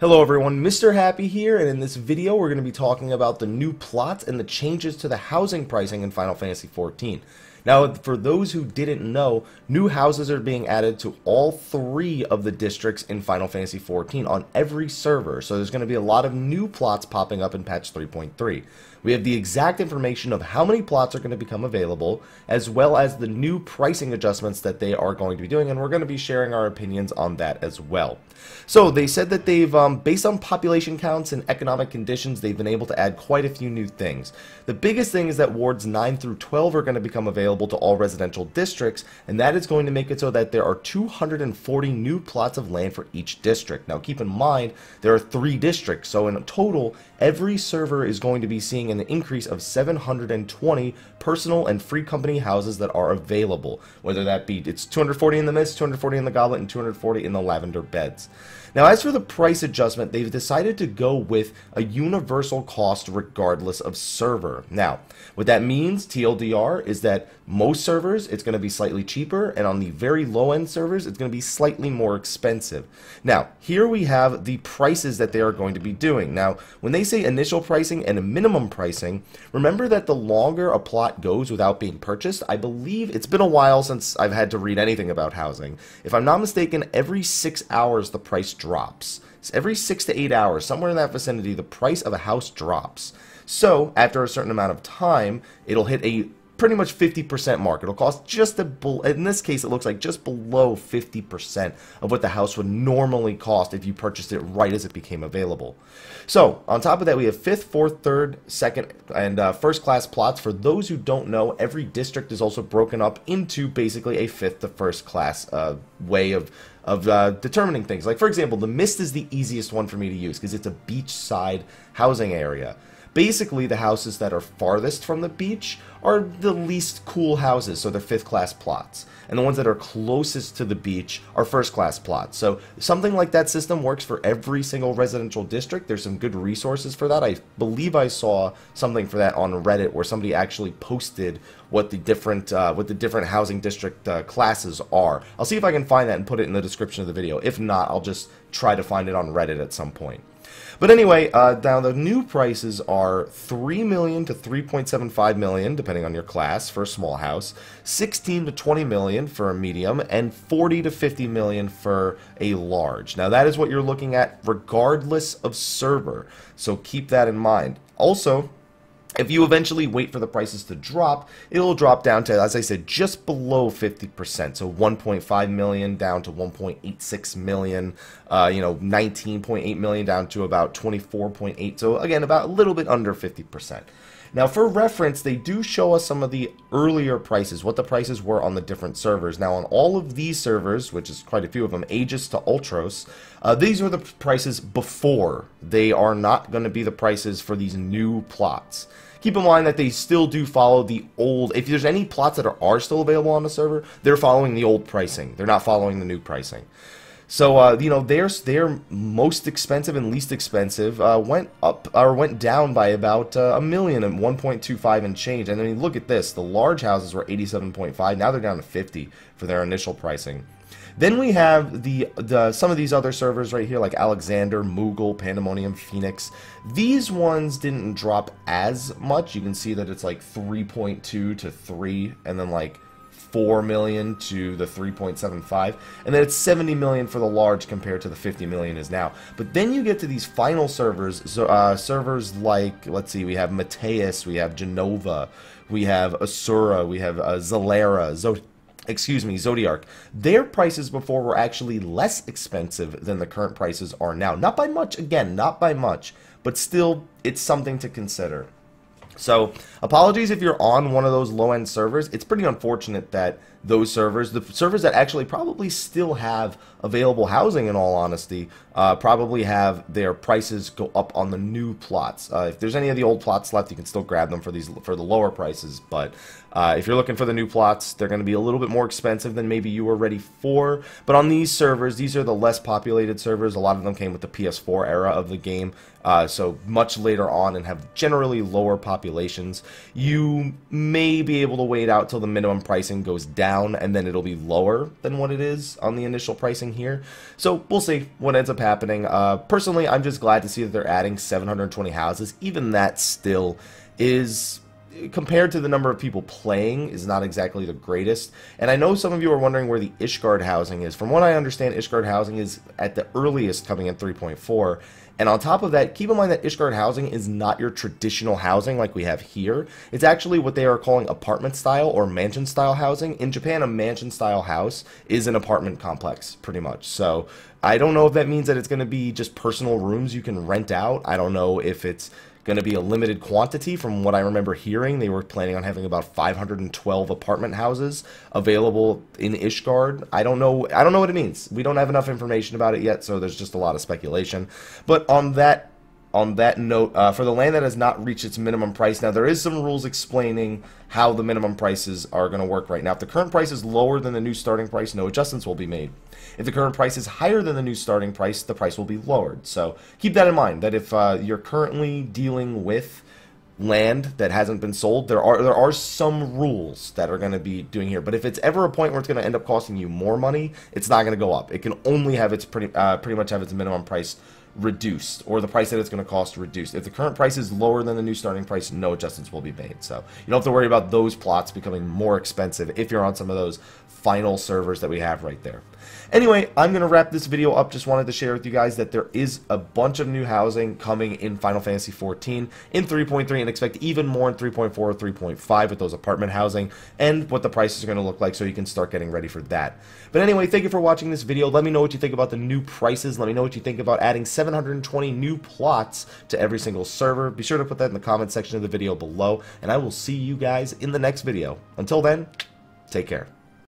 Hello everyone, Mr. Happy here, and in this video we're going to be talking about the new plots and the changes to the housing pricing in Final Fantasy XIV. Now, for those who didn't know, new houses are being added to all 3 of the districts in Final Fantasy XIV on every server, so there's going to be a lot of new plots popping up in patch 3.3. We have the exact information of how many plots are going to become available, as well as the new pricing adjustments that they are going to be doing, and we're going to be sharing our opinions on that as well. So they said that they've, based on population counts and economic conditions, they've been able to add quite a few new things. The biggest thing is that wards 9 through 12 are going to become available to all residential districts, and that is going to make it so that there are 240 new plots of land for each district. Now keep in mind, there are 3 districts, so in total, every server is going to be seeing an increase of 720 personal and free company houses that are available, whether that be it's 240 in the Mist, 240 in the Goblet, and 240 in the Lavender Beds. Now, as for the price adjustment, they've decided to go with a universal cost regardless of server. Now, what that means, TLDR, is that most servers, it's going to be slightly cheaper, and on the very low-end servers, it's going to be slightly more expensive. Now, here we have the prices that they are going to be doing. Now, when they say initial pricing and a minimum pricing, remember that the longer a plot goes without being purchased, I believe it's been a while since I've had to read anything about housing. If I'm not mistaken, every 6 hours the price drops. So every 6 to 8 hours, somewhere in that vicinity, the price of a house drops. So after a certain amount of time, it'll hit a pretty much 50% mark. It'll cost just in this case, it looks like just below 50% of what the house would normally cost if you purchased it right as it became available. So on top of that, we have 5th, 4th, 3rd, 2nd, and first class plots. For those who don't know, every district is also broken up into basically a 5th to 1st class way of determining things. Like, for example, the Mist is the easiest one for me to use because it's a beachside housing area. Basically, the houses that are farthest from the beach are the least cool houses, so they're 5th class plots. And the ones that are closest to the beach are 1st class plots. So something like that system works for every single residential district. There's some good resources for that. I believe I saw something for that on Reddit where somebody actually posted what the different housing district classes are. I'll see if I can find that and put it in the description of the video. If not, I'll just try to find it on Reddit at some point. But anyway, now the new prices are $3 million to $3.75 million, depending on your class, for a small house, $16 to $20 million for a medium, and $40 to $50 million for a large. Now that is what you're looking at regardless of server, so keep that in mind. Also, if you eventually wait for the prices to drop, it'll drop down to, as I said, just below 50%. So 1.5 million down to 1.86 million, 19.8 million down to about 24.8. So again, about a little bit under 50%. Now, for reference, they do show us some of the earlier prices, what the prices were on the different servers. Now, on all of these servers, which is quite a few of them, Aegis to Ultros, these are the prices before. They are not going to be the prices for these new plots. Keep in mind that they still do follow the old, if there's any plots that are still available on the server, they're following the old pricing. They're not following the new pricing. So, their most expensive and least expensive went down by about $1 million and 1.25 and change. And then look at this, the large houses were 87.5, now they're down to 50 for their initial pricing. Then we have some of these other servers right here, like Alexander, Moogle, Pandemonium, Phoenix. These ones didn't drop as much. You can see that it's like 3.2 to 3, and then like 4 million to the 3.75, and then it's 70 million for the large compared to the 50 million is now. But then you get to these final servers, servers like, let's see, we have Mateus, we have Genova, we have Asura, we have Zalera, Zodiark. Their prices before were actually less expensive than the current prices are now. Not by much, again, not by much, but still, it's something to consider. So, apologies if you're on one of those low-end servers. It's pretty unfortunate that those servers, the servers that actually probably still have available housing, in all honesty, probably have their prices go up on the new plots. If there's any of the old plots left, you can still grab them for the lower prices, but if you're looking for the new plots, they're going to be a little bit more expensive than maybe you were ready for. But on these servers, these are the less populated servers. A lot of them came with the PS4 era of the game, so much later on, and have generally lower populations. You may be able to wait out till the minimum pricing goes down down and then it'll be lower than what it is on the initial pricing here. So we'll see what ends up happening. Personally, I'm just glad to see that they're adding 720 houses. Even that still is, compared to the number of people playing, is not exactly the greatest. And I know some of you are wondering where the Ishgard housing is. From what I understand, Ishgard housing is at the earliest coming in 3.4. And on top of that, keep in mind that Ishgard housing is not your traditional housing like we have here. It's actually what they are calling apartment style or mansion style housing. In Japan, a mansion style house is an apartment complex, pretty much. So I don't know if that means that it's going to be just personal rooms you can rent out. I don't know if it's going to be a limited quantity. From what I remember hearing, they were planning on having about 512 apartment houses available in Ishgard. I don't know what it means. We don't have enough information about it yet, so there's just a lot of speculation. But on that note, for the land that has not reached its minimum price, now there is some rules explaining how the minimum prices are going to work right now. If the current price is lower than the new starting price, no adjustments will be made. If the current price is higher than the new starting price, the price will be lowered. So keep that in mind, that if you're currently dealing with land that hasn't been sold, there are some rules that are going to be doing here. But if it's ever a point where it's going to end up costing you more money, it's not going to go up. It can only have its pretty much have its minimum price reduced, or the price that it's going to cost reduced. If the current price is lower than the new starting price, no adjustments will be made. So you don't have to worry about those plots becoming more expensive if you're on some of those final servers that we have right there. Anyway, I'm going to wrap this video up. Just wanted to share with you guys that there is a bunch of new housing coming in Final Fantasy XIV in 3.3, and expect even more in 3.4 or 3.5 with those apartment housing, and what the prices are going to look like, so you can start getting ready for that. But anyway, thank you for watching this video. Let me know what you think about the new prices. Let me know what you think about adding 720 new plots to every single server. Be sure to put that in the comment section of the video below, and I will see you guys in the next video. Until then, take care.